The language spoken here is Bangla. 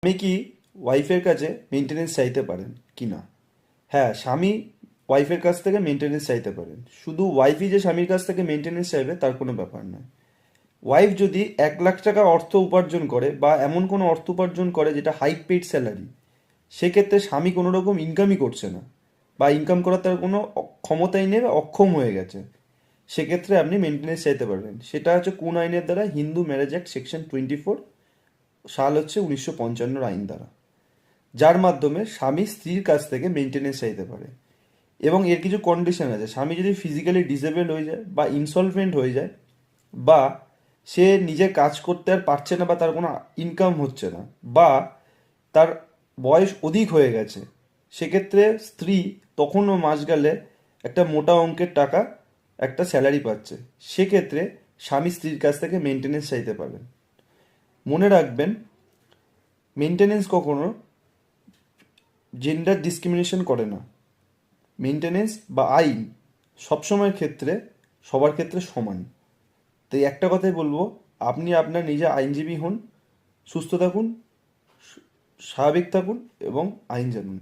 স্বামী কি ওয়াইফের কাছে মেনটেনেন্স চাইতে পারেন কি না? হ্যাঁ, স্বামী ওয়াইফের কাছ থেকে মেনটেনেন্স চাইতে পারেন। শুধু ওয়াইফই যে স্বামীর কাছ থেকে মেনটেনেন্স চাইবে তার কোনো ব্যাপার নয়। ওয়াইফ যদি 1 লাখ টাকা অর্থ উপার্জন করে বা এমন কোনো অর্থ উপার্জন করে যেটা হাই পেইড স্যালারি, সেক্ষেত্রে স্বামী কোনো রকম ইনকামই করছে না বা ইনকাম করার তার কোনো ক্ষমতাই নেই বা অক্ষম হয়ে গেছে, সেক্ষেত্রে আপনি মেনটেনেন্স চাইতে পারবেন। সেটা হচ্ছে কোন আইনের দ্বারা? হিন্দু ম্যারেজ অ্যাক্ট সেকশন 24, সাল হচ্ছে 1955 আইন দ্বারা, যার মাধ্যমে স্বামী স্ত্রীর কাছ থেকে মেনটেনেন্স চাইতে পারে। এবং এর কিছু কন্ডিশন আছে। স্বামী যদি ফিজিক্যালি ডিসেবল হয়ে যায় বা ইনসলভেন্ট হয়ে যায় বা সে নিজের কাজ করতে আর পারছে না বা তার কোনো ইনকাম হচ্ছে না বা তার বয়স অধিক হয়ে গেছে, সেক্ষেত্রে স্ত্রী তখনও মাস গেলে একটা মোটা অঙ্কের টাকা, একটা স্যালারি পাচ্ছে, সেক্ষেত্রে স্বামী স্ত্রীর কাছ থেকে মেনটেনেন্স চাইতে পারবেন। মনে রাখবেন, মেনটেনেন্স কখনো জেন্ডার ডিসক্রিমিনেশন করে না। মেনটেনেন্স বা আইন সবসময়ের ক্ষেত্রে সবার ক্ষেত্রে সমান। তাই একটা কথাই বলবো, আপনি আপনার নিজে আইনজীবী হন, সুস্থ থাকুন, স্বাভাবিক থাকুন এবং আইন জানুন।